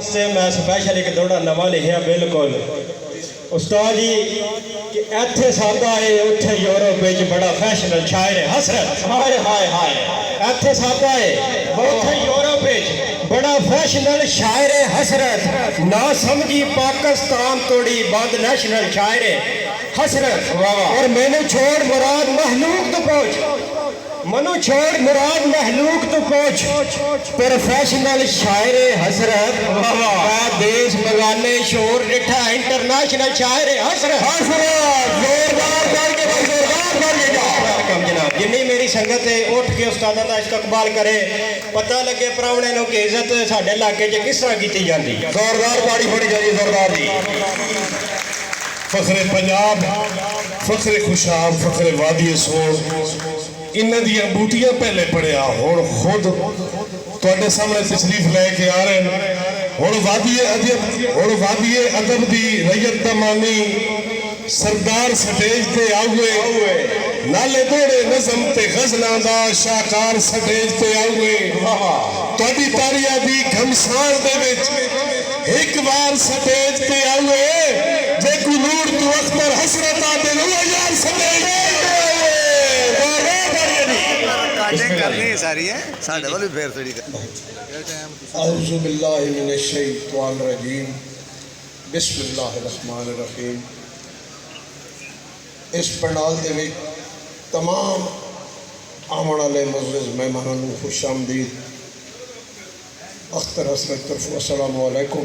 سے میں سپیشل ایک دوڑا نواں لکھیا بالکل استاد جی کہ ایتھے سادہ ہے اتھے یورپ وچ بڑا فیشنل شاعر ہے حسرت ہائے ہائے ہائے ایتھے سادہ ہے اتھے یورپ وچ بڑا فیشنل شاعر ہے حسرت نہ سمجھی پاکستان توڑی بند نیشنل شاعر ہے حسرت اور میں نے چھوڑ مراد محلوق تو پہنچ منو چھوڑ مراد محلوق تو پہنچ پروفیشنل شاعر حسرت دیش مگانے شور ڈٹھا انٹرنیشنل شاعر حسرت زوردار کر کے زوردار کر کے جناب جنہی میری سنگت ہے اٹھ کے استادہ دا استقبال کرے پتہ لگے پراؤنے نو کی عزت ساڑھے علاقے جے کس طرح کیتی جاندی زوردار پاڑی پھوڑی جائے زوردار دی فخر پنجاب فخر خوشاب فخر وادی سور انہاں دیاں بوٹیاں پہلے پڑھیا اور خود تواڈے سامنے تشریف لے کے آ رہے ہیں اور وادی ادب دی ریت تمامی سردار سٹیج تے آؤئے نالے دوڑے نظم تے غزلاں دا شاہکار سٹیج تے آؤئے تواڈی تاریاں دی گھمسان دے وچ ایک بار سٹیج تے آؤئے جے کو نور تو اختر حسرت آتے رو یار سٹیج تے اعوذ باللہ من الشیطان الرجیم بسم اللہ الرحمن الرحیم اس پنڈال دے میں تمام آمن والے معزز مہمانوں خوش آمدید اختر حسرت طرف السلام علیکم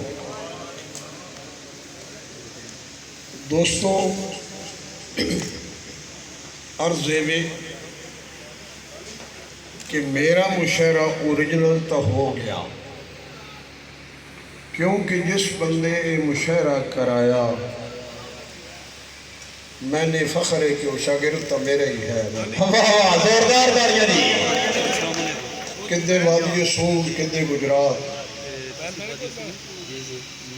دوستوں عرض ہے کہ میرا مشاعرہ اوریجنل تو ہو گیا کیونکہ جس بندے مشاعرہ کرایا میں نے فخر ہے کہ وہ شاگرد تو میرے ہی ہے زوردار داریاں دی کدے وادی سور کدے گجرات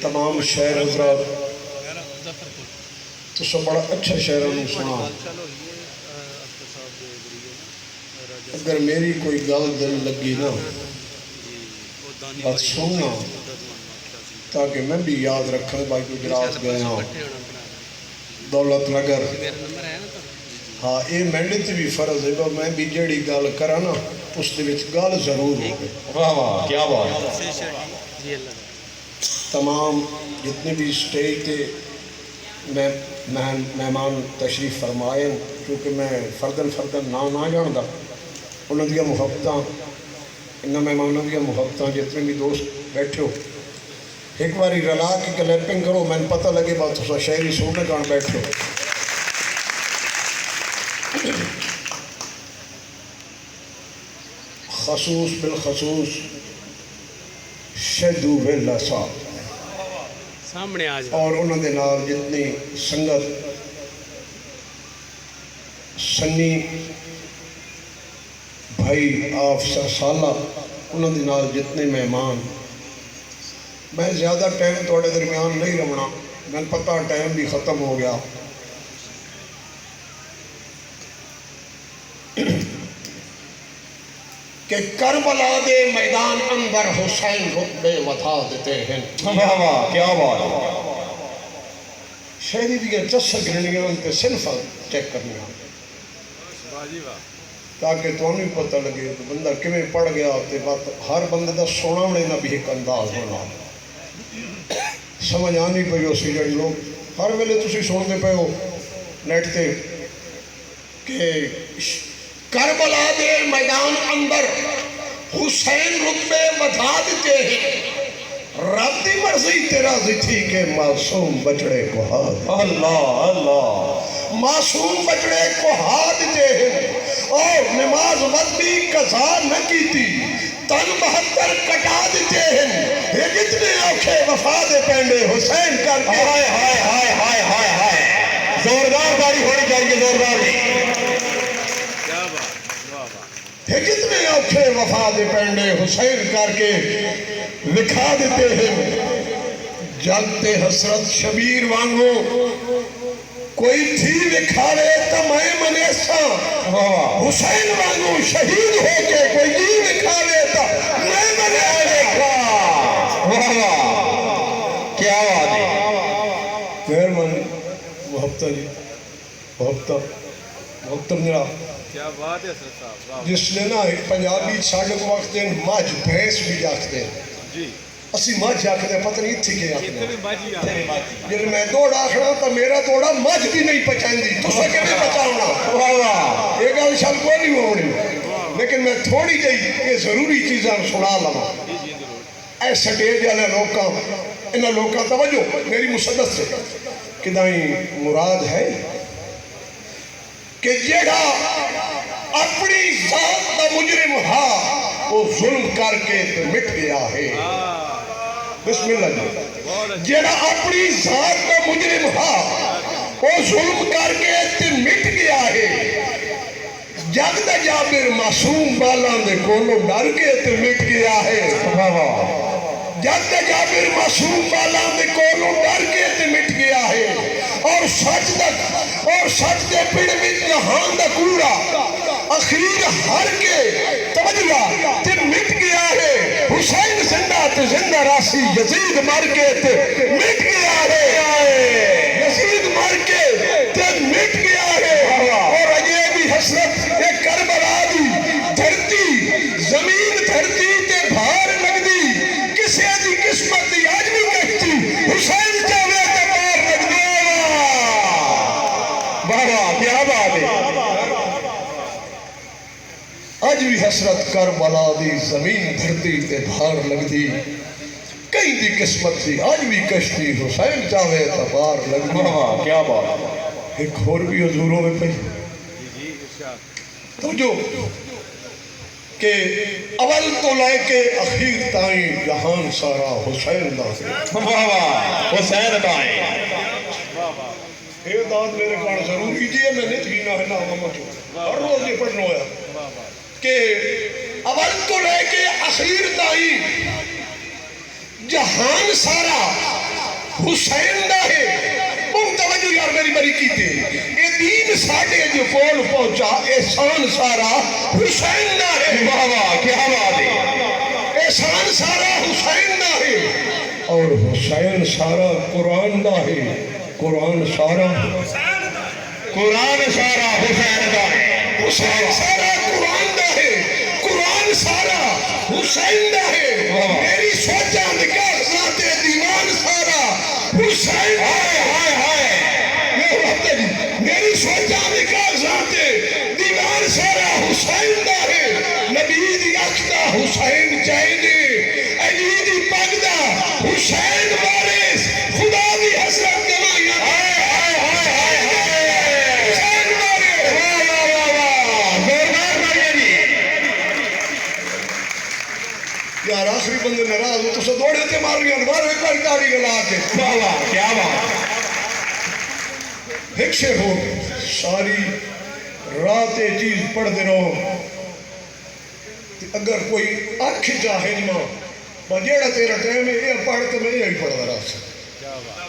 تمام شہر حضرات تو سب بڑا اچھا شہروں نے سنا اگر میری کوئی گل دل لگی نا بات سننا تاکہ میں بھی یاد رکھا بھائی گجرات گئے ہاں دولت نگر ہاں یہ میرے تے بھی فرض ہے میں بھی جڑی گل کرا نا اس دے وچ گل ضرور ہو واہ واہ کیا بات تمام جتنے بھی سٹیج تے مہمان تشریف فرمائیں کیونکہ میں فردن نہ جاندا انہوں دیا محبتاں انہوں مہمانوں دیا محبتاں جتنے بھی دوست بیٹھے ہو ایک باری رلا کے کلیپنگ کرو میں نے پتہ لگے بات اسا شہری سونے کان بیٹھے ہو خصوص بالخصوص شہدو ویلا صاحب سامنے آج اور انہوں نے نال جتنی سنگت سنی بھائی آپ سالہ انہوں نے نال جتنے مہمان میں زیادہ ٹائم توڑے درمیان نہیں رمنا میں پتہ ٹائم بھی ختم ہو گیا کہ کربلا دے میدان اندر حسین رتبے وطا دیتے ہیں کیا بات شہری دیا چسر گرنیاں انتے صنفہ چیک کرنیاں تاکہ تو انہیں پتہ لگے تو بندہ کمیں پڑھ گیا تے بات ہر بندہ دا سونا ہونے نہ بھی ایک انداز ہونا سمجھ آنی پہ ہو سی جڑی لوگ ہر ویلے تسی سوڑنے پہ ہو نیٹ تے کہ کربلا دے میدان اندر حسین رتبے وطا دیتے ہیں رب دی مرضی تیرا تھی کہ معصوم بچڑے کو ہاتھ اللہ معصوم بچڑے کو ہاتھ دیتے ہیں اور نماز وقتی قضا نہ کی تھی تن 72 کٹا دیتے ہیں یہ جتنے اوکھے وفا دے پینڈے حسین کر کے ہائے ہائے ہائے ہائے ہائے ہائے زوردار داری ہونی چاہیے زوردار یہ جتنے اوکھے وفا دے پینڈے حسین کر کے لکھا دیتے ہیں جلتے حسرت شبیر وانگو کوئی تھی لکھارے تا میں منیسا حسین وانگو شہید ہو کے کوئی تھی لکھارے تا میں منیسا کیا بات ہے. مہربانی محبتہ جی محبتہ میرا کیا بات ہے حسرت صاحب. جس نے نا ایک پنجابی ساڈے کو وقت ہیں مجھ بھینس بھی آکھتے ہیں جی اسی مجھ آکھتے ہیں پتہ نہیں تھی کہ آکھتے اتنے ہیں بھی باجی آ جب میں دوڑ آکھنا تو میرا دوڑا مجھ بھی نہیں پچائیں دی تو سکے میں پچاؤنا یہ گل شل کو نہیں ہونی لیکن میں تھوڑی جائی یہ ضروری چیزیں سنا لما اے سٹیج والے لوکاں انہاں لوکاں توجہ میری مسدس سے کدائیں مراد ہے کہ جیڑا اپنی ذات کا مجرم ہا وہ ظلم کر کے مٹ گیا ہے. بسم اللہ جی. جیڑا اپنی ذات کا مجرم ہا وہ ظلم کر کے مٹ گیا ہے. جگ دا جابر معصوم بالاں دے کولوں ڈر کے مٹ گیا ہے. جگ دا جابر معصوم بالاں دے کولوں ڈر کے مٹ گیا ہے. اور سچ دے پڑ وچ جہان دا کوڑا اخیر ہر کے توجہ تے مٹ گیا ہے. حسین زندہ تے زندہ راسی یزید مر کے تے مٹ گیا ہے. یزید مر کے تے مٹ گیا ہے. اور یہ بھی حسرت ایک کربلا دی دھرتی زمین دھرتی تے بھار لگدی کسے دی قسمت دی آج بھی کہتی حسین چاہے تے بھار لگدی. بابا کیا بات ہے. آج بھی حسرت کربلا دی زمین دھرتی تے بھار لگدی کہیں دی قسمت دی آج بھی کشتی حسین چاہے تے بھار لگدی. کیا بات. ایک اور بھی حضوروں میں پہی تو جو کہ اول تو لے کے اخیر تائیں جہان سارا حسین دا ہے. حسین بھائی یہ داد میرے کان ضروری جی ہے میں نے تھینا ہے نا ہر روز یہ پڑھنا ہویا کہ اول تو لے کے اخیر تائیں جہان سارا حسین دا ہے. توجہ یار میری بری کی تھی یہ دین ساڑھے جو کول پہنچا احسان سارا حسین دا ہے. کیا بات ہے. احسان سارا حسین دا ہے اور حسین سارا قرآن دا ہے. قرآن سارا حسین دا ہے. حسین سارا قرآن دا ہے. قرآن سارا حسین دا ہے. میری سوچا نکاح ذات دیوان سارا حسین دا ہے. میری سوچا نکاح ذات دیوان سارا حسین دا ہے. نبی دی اکھدا حسین چاہیے علی دی پگدا حسین وارث خدا دی حسرت گواہیاں حسین وارث. یار آخری بندے ناراض ہو تو سب دوڑے تے مار رہی ہیں مارو ایک بار تاڑی گلا کے. کیا بات. ایک سے ہو ساری رات یہ چیز پڑھ دے رہو اگر کوئی آنکھ چاہے نہ جیڑا تیرا ٹائم ہے یہ پڑھ تو میں یہی پڑھ رہا سا.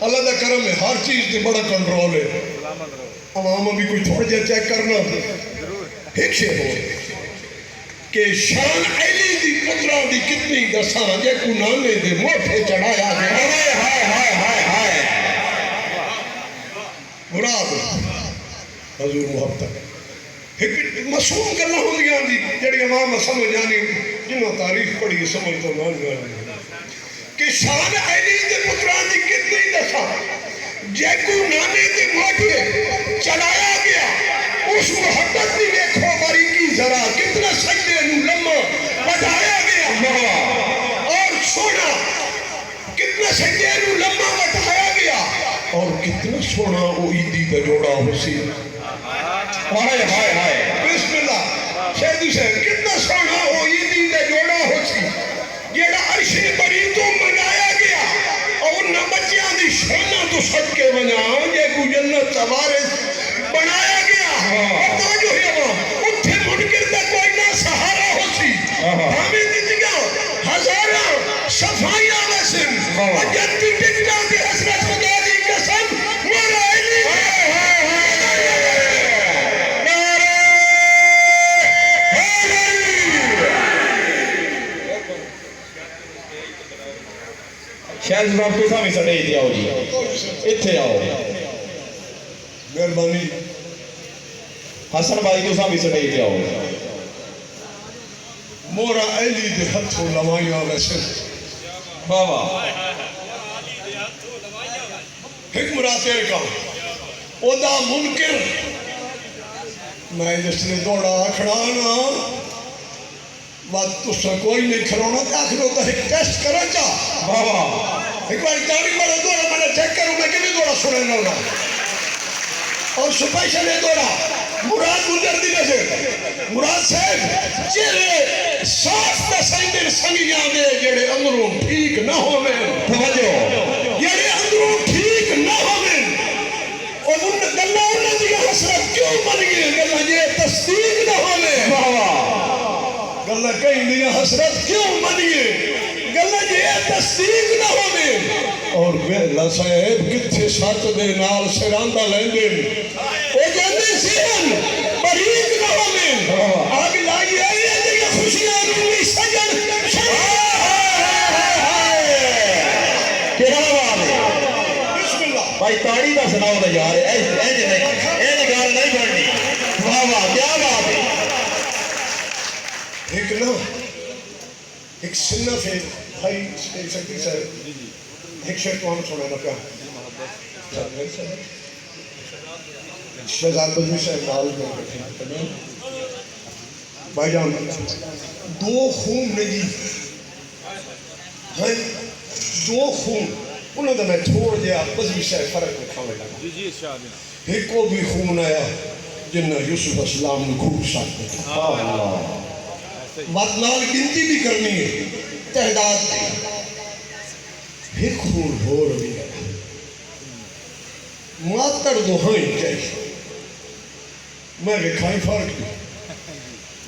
اللہ دا کرم ہے ہر چیز تے بڑا کنٹرول ہے. عوام بھی کوئی تھوڑا جا چیک کرنا. ایک سے ہو کہ شان علی دی پتران دی کتنی دساں جے کو نانے دے موٹھے چڑھایا گیا. مراد حضور محبت ایک معصوم گلاں ہوندیاں دی جڑی عوام سمجھ جانی جنہوں تاریخ پڑھی سمجھ تو نہ جانی کہ شان علی دے پتران دی کتنی دساں جے کو نانے دے موٹھے چڑھایا گیا. اس محبت بھی دیکھو باریکی ذرا کتنا سجدے نو لمحہ بٹھایا گیا اور سونا کتنا سجدے نو لمحہ بٹھایا گیا اور کتنا سونا وہ عیدی کا جوڑا ہو سی. بسم اللہ شہدی صاحب کتنا سونا وہ عیدی کا جوڑا ہو سی جیڑا عرش بری تو منایا گیا اور نہ بچیاں دی شانہ تو صدقے بنا جے کو جنت وارث بنایا گیا. اور توجہ ہے وہ اٹھے منکر کا کوئی نہ سہارا ہو سی. ہمیں دیدگاں ہزاراں صفائیاں وسن جنتی ٹکٹاں دی حسرت خدا دی قسم مارا علی شاید فیض صاحب تو بھی سڑے دیا ہو جی اتھے آؤ مہربانی حسن بھائی تو بھی سڑے دیا ہو مورا ایلی دے ہتھوں لوائیاں ویسے بابا حکمرہ تیر کا اودا منکر میں جس نے دوڑا کھڑانا بات تو سا کوئی نہیں کھڑونا کہ آخر ہوتا ہے ٹیسٹ کرا چاہ بابا ایک بار تاری بڑا دوڑا میں نے چیک کروں میں کبھی دوڑا سنے ہونا اور سپیشل ہے دوڑا مراد گزر دی نظر مراد صاحب چیرے صاف پسندر سنگیاں دے جڑے اندروں ٹھیک نہ ہوئے توجہ جڑے اندروں ٹھیک نہ ہوئے اور ان گلہ انہوں نے حسرت کیوں بن گئے گلہ یہ تصدیق نہ ہوئے گلہ کہیں دیا حسرت کیوں بن گئے گلہ یہ تصدیق نہ ہوئے اور بیلہ صاحب کتھے ساتھ دے نال سراندہ لیندے وہ جاندے سیہن بریق نہ ہوئے آگ لائی آئی ہے دیا خوشیاں رومی سجن کیا بات ہے بسم اللہ بھائی تاڑی کا سناؤ نا یار ایسے گال نہیں بڑھنی واہ واہ کیا بات ہے ایک نا ایک صنف ہے بھائی ایک سکتی صاحب ایک شیخ تو ہم سنے نا کیا شہزاد بجوی صاحب نال میں بیٹھے بھائی جان دو خون نہیں ہاں دو خون انہوں نے میں تھوڑ دیا بجوی صاحب فرق میں کھانے لگا جی جی ارشاد ایک کو بھی خون آیا جنہ یوسف اسلام نے خوب ساتھ دیا مطلال گنتی بھی کرنی ہے تعداد کی ایک خون ہو رہی ہے ماتر دوہائیں چاہیے میں رکھائی فرق دی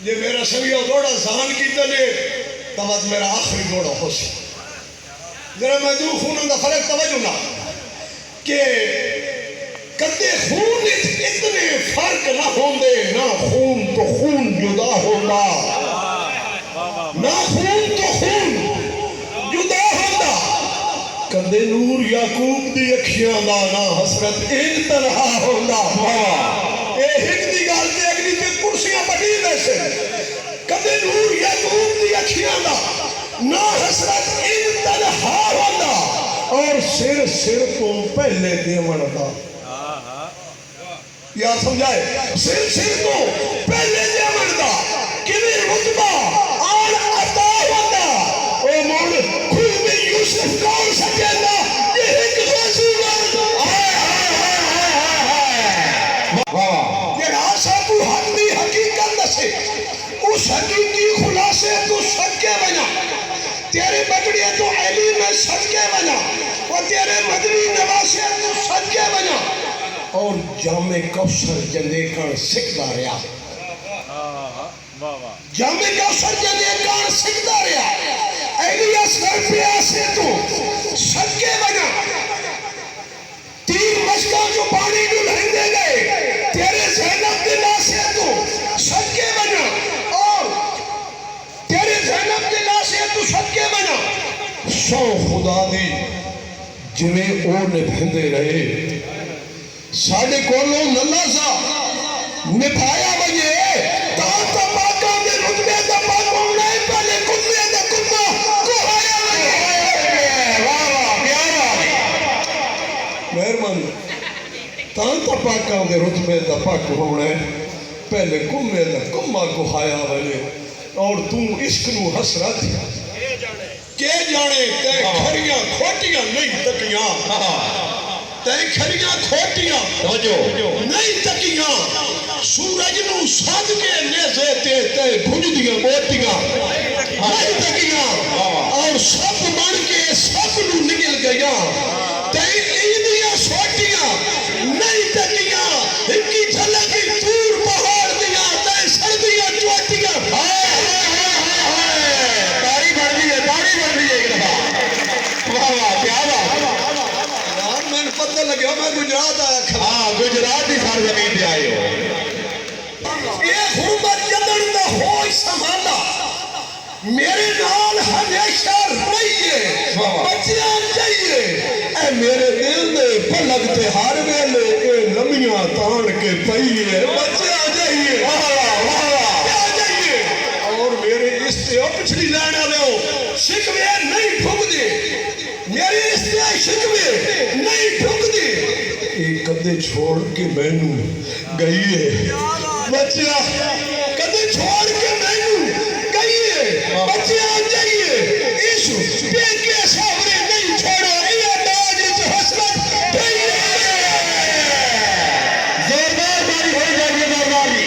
یہ میرا سنگیہ دوڑا زہان کی تلے تمہت میرا آخری دوڑا ہو سی ذرا میں دو خون اندہ فرق توجہ نہ کہ کدے خون اتنے فرق نہ ہوں دے نہ خون تو خون جدا ہوگا نہ خون تو خون جدا ہوگا کدے نور یعقوب دی اکھیاں دا نہ حسرت ان تنہا ہوگا اے ہک دی گال تے اگلی تے کرسیاں بڑی ویسے کدے نور یعقوب دی اکھیاں دا نہ حسرت ان تنہا ہوگا اور سر سر تو پہلے دیوان دا یا سمجھائے سر سر تو پہلے دیوان دا کبھی رتبہ آن عطا ہوتا او موڑ کھل میں یوسف کون سکے گا یہ ایک رسول یہ راسا تو حق دی حقیقت نسے اس حقیقی خلاصے تو صدقے بنا تیرے بکڑیے تو علی میں صدقے بنا وہ تیرے مدنی نواسے تو صدقے بنا اور جامع کوثر جندے کان سکھدا رہا جامع کوثر جندے کان سکھدا رہا علی اصغر پیاسے تو صدقے بنا تین مشکاں جو پانی جو لہندے گئے تیرے زینب کے ناسے تو صدقے بنا اور تیرے زینب کے ناسے تو صدقے بنا سو خدا دی جنہیں او نے بھندے رہے ساڑھے کولوں نلہ سا نبھایا بجے تاں پاکاں دے رتبے دا پاکوں نہیں پہلے کتنے دا کتنا کوہایا بجے واہ واہ پیارا مہربانی تاں پاکاں دے رتبے دا پاک ہونا ہے پہلے کمے دا کمہ کوہایا بجے اور تم عشق نو حسرت کہ جانے تے کھریاں کھوٹیاں نہیں تکیاں تے کھریاں کھوٹیاں نہیں تکیاں سورج نو ساتھ کے نیزے تے بھج دیاں موٹیاں نہیں تکیاں اور سب بن کے سب نو نگل گیا تے ایدیاں سوٹیاں نہیں تکیاں ہکی جھلکی دور پہاڑ دیاں تے سردیاں چوٹیاں داری بڑھ دی ہے ایک دفعہ واہ واہ کیا بات میں نے پتہ لگیا میں گجرات آیا کھا گجرات ہی سار زمین دے آئے ہو یہ حرمت جدن دا ہوئی سمانا میرے نال ہمیشہ رہیے بچیاں چاہیے اے میرے دل دے پلک تے ہر ویلے اے لمیاں تان کے پئیے بچے آ جائیے آ جائیے اور میرے اس تے پچھلی لائن والے شکوے نہیں ٹھک دے میرے اس تے شکوے نہیں ٹھک دے ایک کدے چھوڑ کے مینوں گئی ہے بچیا کدے چھوڑ کے مینوں گئی ہے بچے آ جائیے ایشو پیکے سامنے نہیں چھوڑو یہ داج وچ حسرت پئی زوردار تالی ہو جائیے زورداری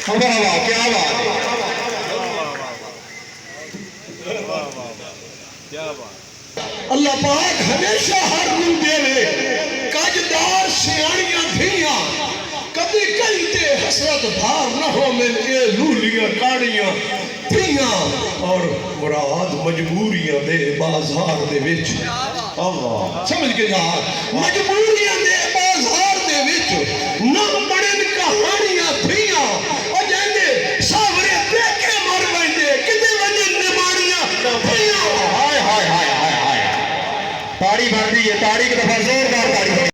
واہ واہ کیا بات ہے کیا بات اللہ پاک ہمیشہ ہر نو دے کاجدار سیاڑیاں دھیاں کبھی کہیں تے حسرت بھار نہ ہو من اے لولیاں کاڑیاں دھیاں اور مراد مجبوریاں دے بازار دے وچ اللہ سمجھ کے جا مجبوریاں دے بازار دے وچ نہ بڑن کہانیاں دھیاں اور جاندے ساورے دیکھے مر ویندے کتے وجن نماڑیاں دھیاں ہائے ہائے ہائے ہائے ہائے تاڑی بھر دی ہے تاڑی کی دفعہ زوردار تاڑی